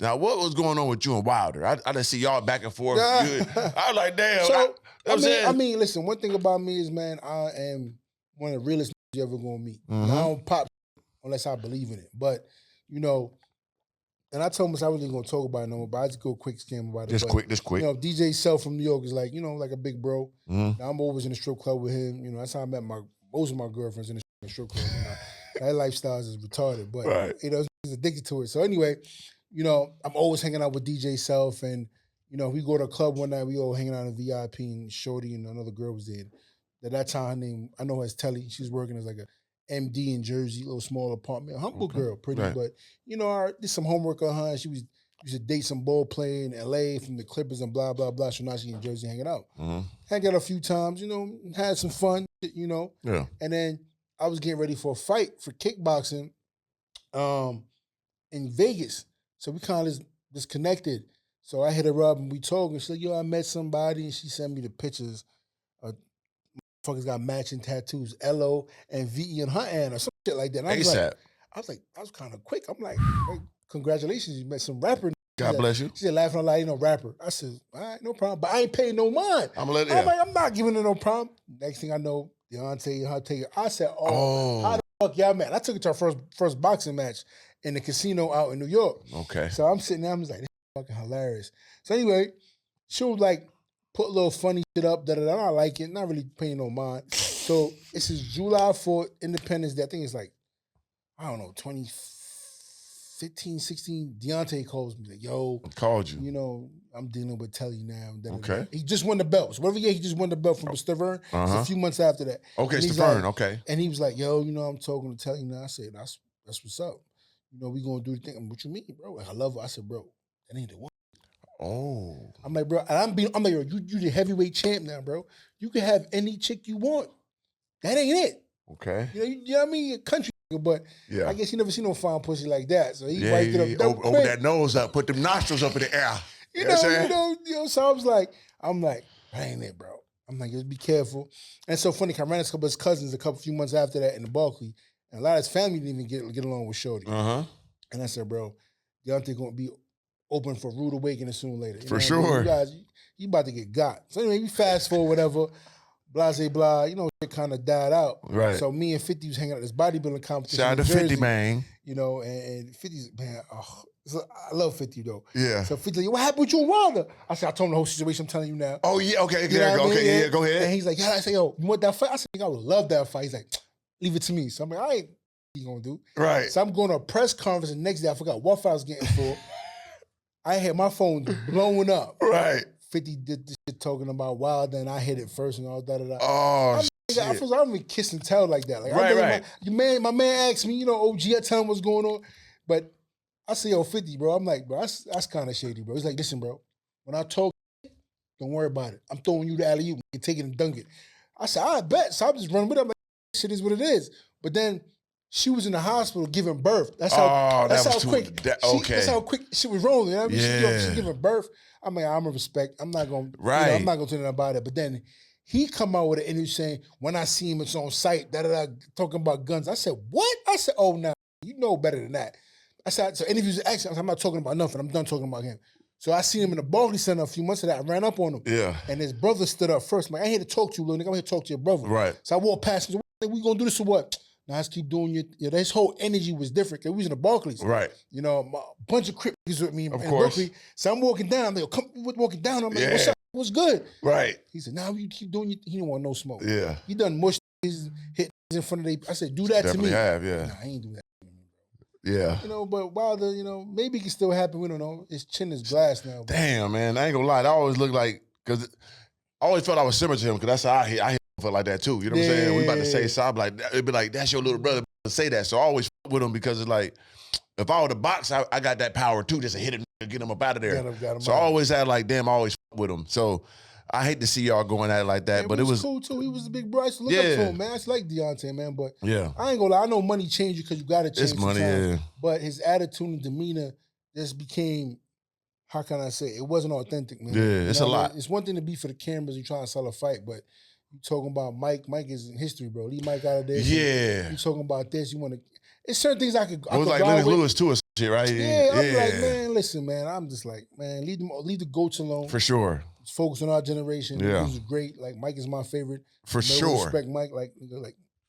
Now, what was going on with you and Wilder? I didn't see y'all back and forth. I was like, damn. So, I mean, listen, one thing about me is, man, I am one of the realest you ever gonna meet. I don't pop unless I believe in it. But, you know, and I told him I wasn't gonna talk about it no more, but I just go quick scam about it. Just quick. You know, DJ Self from New York is like, you know, like a big bro. Now, I'm always in the strip club with him. You know, that's how I met most of my girlfriends in the strip club. You know, that lifestyle is retarded, but you know, he's addicted to it. So anyway, you know, I'm always hanging out with DJ Self, and you know, we go to a club one night, we all hanging out in VIP, and Shorty and another girl was there. At that time, her name, I know her as Telly. She was working as like a MD in Jersey, little small apartment, humble girl, pretty, but you know, I did some homework on her. She used to date some ball player in LA from the Clippers and blah, blah, blah. So now she in Jersey hanging out. Hang out a few times, you know, had some fun, you know. Yeah. And then I was getting ready for a fight for kickboxing in Vegas. So we kind of just connected. So I hit her up and we talked, and she's like, yo, I met somebody, and she sent me the pictures of motherfuckers got matching tattoos, L-O and V-E on her hand or some shit like that. And I was like, that was kind of quick. I'm like, hey, congratulations, you met some rapper. God bless you. She said, laughing a lot, you know, rapper. I said, all right, no problem. But I ain't paying no mind. I'm like, I'm not giving her no problem. Next thing I know, Deontay, her take it. I said, how the fuck y'all met? I took it to our first boxing match in the casino out in New York. Okay. So I'm sitting there, I'm just like, this is fucking hilarious. So anyway, she was like, put a little funny shit up, da-da-da. I like it, not really paying no mind. So this is July 4th, Independence Day. I think it's like, I don't know, 2015, 16. Deontay calls me like, yo. Called you. You know, I'm dealing with Telly now. Okay. He just won the belt. So whatever year he just won the belt from Stavern. It's a few months after that. Okay, Stavern, okay. And he was like, yo, you know, I'm talking to Telly now. I said, that's what's up. You know, we gonna do the thing. What you mean, bro? Like, I love her. I said, bro, that ain't the one. Oh. I'm like, bro, and I'm like, yo, you the heavyweight champ now, bro. You can have any chick you want. That ain't it. Okay. You know what I mean? Country, but I guess he never seen no fine pussy like that. So he wiped it up. Open that nose up, put them nostrils up in the air. You know, so I was like, that ain't it, bro. I'm like, just be careful. And it's so funny, I ran into a couple of his cousins a few months after that in the Barclay, and a lot of his family didn't even get along with Shorty. And I said, bro, Deontay gonna be open for rude awakening sooner or later. For sure. You guys, you about to get got. So anyway, we fast forward, whatever, blase blah, you know, it kind of died out. Right. So me and 50 was hanging out at this bodybuilding competition. Shout out to 50, man. You know, and 50's, man, I love 50 though. Yeah. So 50, like, what happened with you and Wilder? I said, I told him the whole situation I'm telling you now. Oh, yeah, okay, you know okay, yeah, go ahead. And he's like, yeah, I said, yo, you want that fight? I said, I would love that fight. He's like, leave it to me. So I'm like, I ain't gonna do. Right. So I'm going to a press conference, and the next day I forgot what fight I was getting for. I had my phone blowing up. Right. 50 did this shit talking about Wilder, and I hit it first and all that. Oh, shit. I don't even kiss and tell like that. Like, right. My man asked me, you know, OG, I tell him what's going on. But I say, yo, 50, bro. I'm like, bro, that's kind of shady, bro. He's like, listen, bro, when I talk, don't worry about it. I'm throwing you the alley-oop. You can take it and dunk it. I said, I bet. So I'm just running with it. I'm like, shit is what it is. But then she was in the hospital giving birth. That's how quick shit was rolling. You know what I mean? She giving birth. I'm like, I'm a respect. I'm not gonna I'm not gonna do nothing about it. But then he come out with an interview saying, when I see him, it's on site, talking about guns. I said, what? I said, oh, now you know better than that. I said, so interviews are action. I'm not talking about nothing. I'm done talking about him. So I seen him in the Barclay Center a few months of that. I ran up on him. Yeah. And his brother stood up first. I'm like, I ain't here to talk to you, little nigga. I'm here to talk to your brother. Right. So I walked past him. We gonna do this or what? Now let's keep doing your. His whole energy was different. We was in the Barclays. Right. You know, a bunch of Crips with me in Berkeley. So I'm walking down. I'm like, come walking down. I'm like, what's up? What's good? Right. He said, nah, you keep doing he didn't want no smoke. Yeah. He done mushed his hit in front of they. I said, do that to me. Have, yeah. Nah, I ain't do that. Yeah. You know, but Wilder, you know, maybe it can still happen. We don't know. His chin is glass now. Damn, man. I ain't gonna lie. That always looked like, because I always felt I was similar to him, because that's how I felt like that too. You know what I'm saying? We about to say something like, it'd be like, that's your little brother to say that. So I always with him, because it's like, if I were to box, I got that power too, just to hit him and get him up out of there. Got him so I always had like, damn, I always with him. So I hate to see y'all going at it like that, but it was cool too. He was a big bro. I used to look up to him, man. I used to like Deontay, man. But I ain't gonna lie. I know money changed you because you got to change. It's money, But his attitude and demeanor just became, how can I say, it wasn't authentic, man. Yeah, it's a lot. It's one thing to be for the cameras, you trying to sell a fight, but you talking about Mike. Mike is in history, bro. Leave Mike out of there. Yeah. You talking about this. You want to. It's certain things I could. It was like Lennox Lewis too, or shit, right? Yeah, I'm like, man, listen, man. I'm just like, man, leave the goats alone. For sure. Let's focus on our generation. Yeah. This is great. Like, Mike is my favorite. For sure. Respect Mike. Like.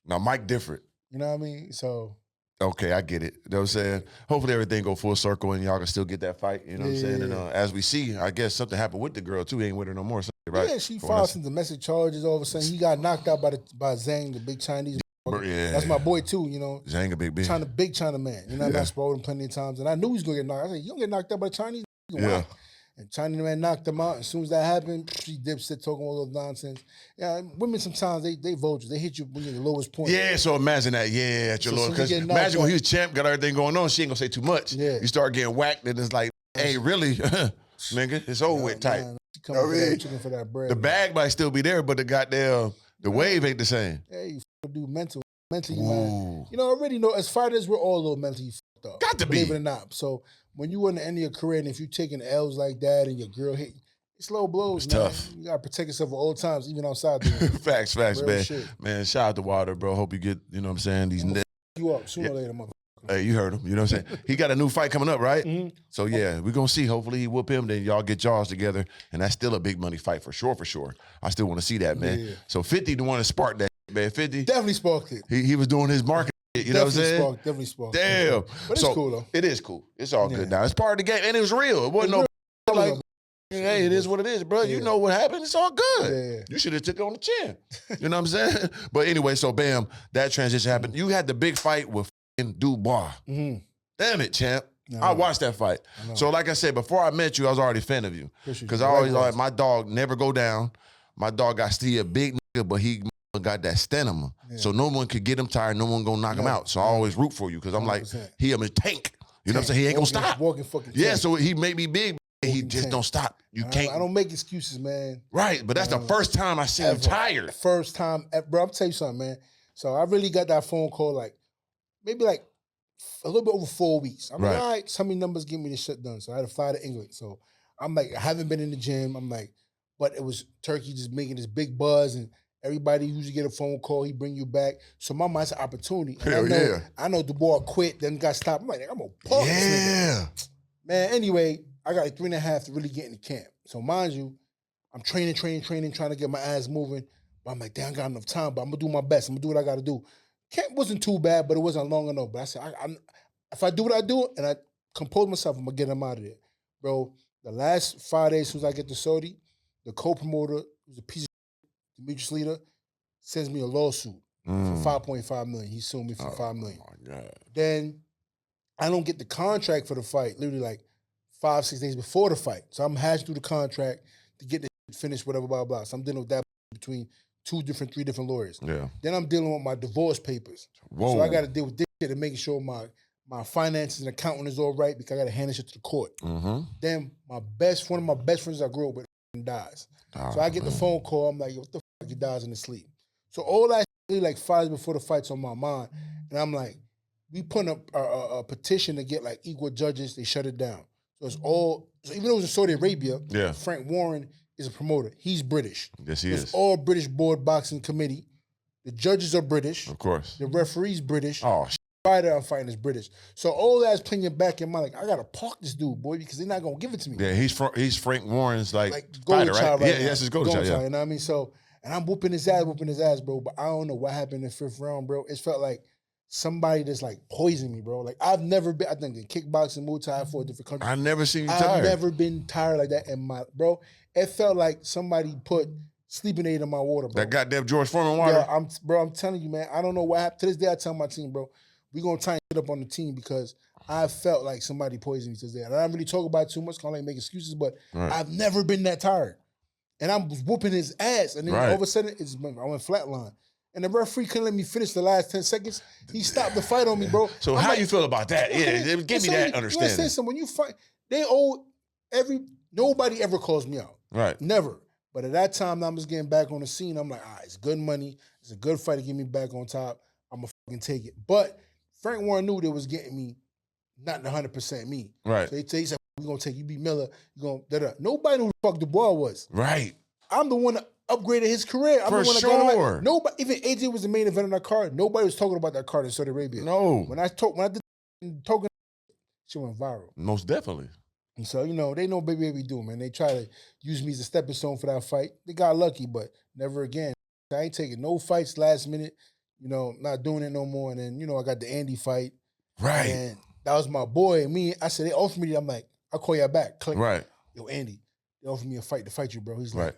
Now, Mike different. You know what I mean? So. Okay, I get it. You know what I'm saying? Hopefully everything go full circle and y'all can still get that fight. You know what I'm saying? And as we see, I guess something happened with the girl too. He ain't with her no more, right? Yeah, she filed some domestic charges. All of a sudden, he got knocked out by G.A.N.G, the big Chinese. Yeah. That's my boy too, you know. G.A.N.G a big China man. You know, I spoke him plenty of times, and I knew he was gonna get knocked. I said, you don't get knocked out by the Chinese. Yeah. And China man knocked him out. As soon as that happened, she dipset talking all those nonsense. Yeah, women sometimes they vultures. They hit you when you're at the lowest point. Yeah, so imagine that. Yeah, at your lowest. Because imagine when he was champ, got everything going on, she ain't gonna say too much. Yeah. You start getting whacked, and it's like, hey, really, nigga, it's over with tight. For that bread, the bag might still be there, but the wave ain't the same. Yeah, you do mentally, man. You know, I already know as fighters, we're all a little mentally fucked up. Got to believe be. it or not. So when you in the end of your career, and if you're taking L's like that, and your girl hit, it's low blows. It's man. tough. You gotta protect yourself at all times, even outside. Facts, man. Shit. Man, shout out to Wilder, bro. Hope you get, you know what I'm saying, these niggas. You up sooner or later, motherfucker. Hey, you heard him. You know what I'm saying? He got a new fight coming up, right? Mm-hmm. So, yeah, we're going to see. Hopefully he whoop him, then y'all get y'all together, and that's still a big money fight for sure, I still want to see that, man. Yeah. So 50 the one to spark that, man. 50. Definitely sparked it. He was doing his marketing, you know what I'm saying? Definitely sparked. Damn. But it's cool, though. It is cool. It's all good now. It's part of the game, and it was real. It wasn't like, hey, it is what it is, bro. Yeah. You know what happened. It's all good. Yeah. You should have took it on the chin. You know what I'm saying? But anyway, so bam, that transition happened. You had the big fight with Dubis. Mm-hmm. Damn it, champ. I watched that fight. So like I said, before I met you, I was already a fan of you. Because I always like, my dog never go down. My dog got still a big nigga, but he got that stamina. Yeah. So no one could get him tired. No one gonna knock him out. So I always root for you because I'm 100%. Like, he a tank. You know what I'm saying? He ain't gonna stop. Walking fucking tank. So he may be big, but he just don't stop. You can't. I don't make excuses, man. Right, but that's the first time I seen him tired. First time, bro. I'm tell you something, man. So I really got that phone call like, maybe like a little bit over 4 weeks. I'm like, all right, some of the numbers give me this shit done. So I had to fly to England. So I'm like, I haven't been in the gym. I'm like, but it was Turkey just making this big buzz, and everybody usually get a phone call, he bring you back. So my mind's an opportunity. And I know Dubois quit, then got stopped. I'm like, I'm gonna pause this nigga. Man, anyway, I got like 3.5 to really get in the camp. So mind you, I'm training, trying to get my ass moving. But I'm like, damn, I got enough time, but I'm gonna do my best. I'm gonna do what I gotta do. Camp wasn't too bad, but it wasn't long enough. But I said, if I do what I do and I compose myself, I'm gonna get him out of there. Bro, the last 5 days since I get to Saudi, the co-promoter, who's a piece of shit, Demetrius Leader, sends me a lawsuit for $5.5 million. He sued me for $5 million. Oh my God. Then I don't get the contract for the fight, literally like 5-6 days before the fight. So I'm hashing through the contract to get the finished, whatever, blah, blah. So I'm dealing with that between 3 different lawyers. Yeah. Then I'm dealing with my divorce papers. Whoa. So I got to deal with this shit and making sure my finances and accounting is all right because I got to hand this shit to the court. Mm-hmm. Then one of my best friends I grew up with dies. So I get the phone call. I'm like, what the fuck? He dies in his sleep. So all that shit, like 5 days before the fight's on my mind. And I'm like, we put up a petition to get like equal judges. They shut it down. So it's all, so even though it was in Saudi Arabia, Frank Warren is a promoter. He's British. Yes, he is. It's all British board boxing committee. The judges are British. Of course. The referee's British. Oh, the fighter I'm fighting is British. So all that's playing back in mind. Like, I gotta park this dude, boy, because they're not gonna give it to me. Yeah, he's Frank Warren's like fighter, right? Right, yes, it's golden child. You know what I mean? So, and I'm whooping his ass, bro. But I don't know what happened in the 5th round, bro. It felt like somebody just like poisoned me, bro. Like I've never been. I think in kickboxing, Muay Thai, for a different country. I've never seen you tired. I've never been tired like that. And bro, it felt like somebody put sleeping aid in my water, bro. That goddamn George Foreman water. Yeah, I'm telling you, man. I don't know what happened. To this day, I tell my team, bro, we gonna tighten it up on the team because I felt like somebody poisoned me to this day. And I don't really talk about it too much, can't like make excuses, but I've never been that tired. And I was whooping his ass, and then all of a sudden, I went flatline. And the referee couldn't let me finish the last 10 seconds. He stopped the fight on me, bro. So how you feel about that? Yeah, give me that understanding. Listen, when you fight, nobody ever calls me out. Right. Never. But at that time, I was getting back on the scene. I'm like, it's good money. It's a good fight to get me back on top. I'm going to fucking take it. But Frank Warren knew they was getting me not 100% me. Right. So he said, we're going to take you, beat Miller. You're going to Nobody knew who the fuck Dubois was. Right. I'm the one that upgraded his career. I'm For the one that sure. got nobody, even AJ was the main event on that card. Nobody was talking about that card in Saudi Arabia. No. When I did talking, shit went viral. Most definitely. And so, you know, they know baby do, man. They try to use me as a stepping stone for that fight. They got lucky, but never again. I ain't taking no fights last minute, you know, not doing it no more. And then, you know, I got the Andy fight. Right. And that was my boy. And me, I said, they offered me, I'm like, I'll call you back. Click. Right. Yo, Andy, they offered me a fight to fight you, bro. He's right. like,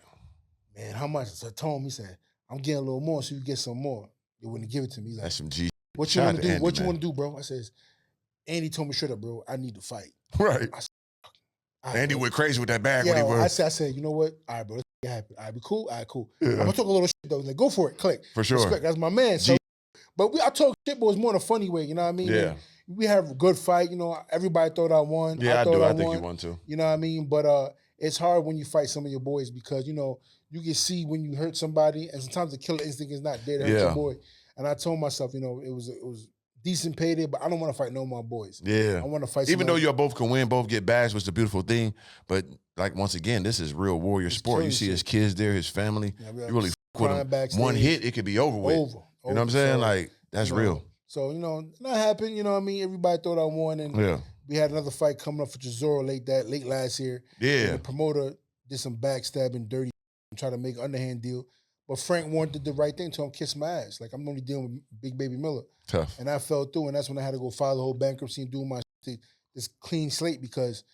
man, how much? So I told him, he said, I'm getting a little more, so you get some more. They wouldn't give it to me. He's like, that's some G. What you want to do? Andy, what you want to do, bro? I says, Andy told me straight up, bro, I need to fight. Right. I said, Andy went crazy with that bag when he I was. said, you know what? All right, bro, let's get happy. All right, be cool. All right, cool. Yeah. I'm gonna talk a little shit though. Like, go for it, click. For sure. Respect. That's my man. So, but I talk shit, but it's more in a funny way. You know what I mean? Yeah. And we have a good fight. You know, everybody thought I won. Yeah, I do. I think you won too. You know what I mean? But it's hard when you fight some of your boys because you know you can see when you hurt somebody, and sometimes the killer instinct is not there to hurt your boy. And I told myself, you know, it was decent payday, but I don't want to fight no more boys. Yeah. I want to fight. Even though y'all both can win, both get bags, was the beautiful thing. But like once again, this is real warrior sport. You see his kids there, his family. Yeah, you really with him. Backstage. One hit, it could be over with. You know what I'm saying? So, like that's real. So you know, that happened. You know what I mean? Everybody thought I won, and we had another fight coming up for Chisora late last year. Yeah. And the promoter did some backstabbing, dirty, and tried to make an underhand deal. But Frank Warren did the right thing, told him kiss my ass. Like I'm only dealing with Big Baby Miller. Tough. And I fell through, and that's when I had to go file the whole bankruptcy and do my this clean slate because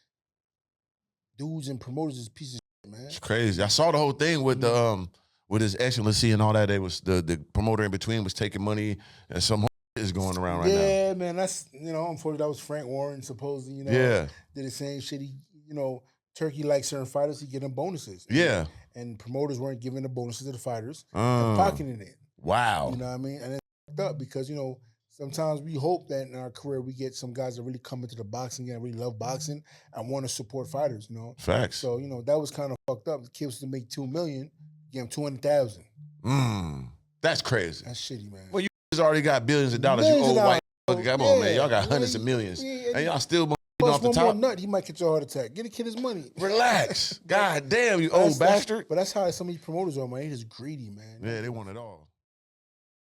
dudes and promoters is pieces of shit, man. It's crazy. I saw the whole thing with the with his excellency and all that. They was the promoter in between was taking money and some is going around right now. Yeah, man. That's unfortunately that was Frank Warren supposedly. Did the same shit. He Turkey likes certain fighters. He get them bonuses. And promoters weren't giving the bonuses to the fighters and pocketing it. Wow. You know what I mean? And it's fucked up because, sometimes we hope that in our career we get some guys that really come into the boxing and really love boxing and want to support fighters, Facts. So, that was kind of fucked up. The kid was to make $2 million, give him $200,000. That's crazy. That's shitty, man. Well, you already got billions of dollars. You old white. Come on, man. Y'all got hundreds of millions. And y'all still off the top. More nut, he might get you a heart attack. Get a kid his money. Relax. God damn, you old bastard. But that's how some of these promoters are, man. They just greedy, man. Yeah, they want it all.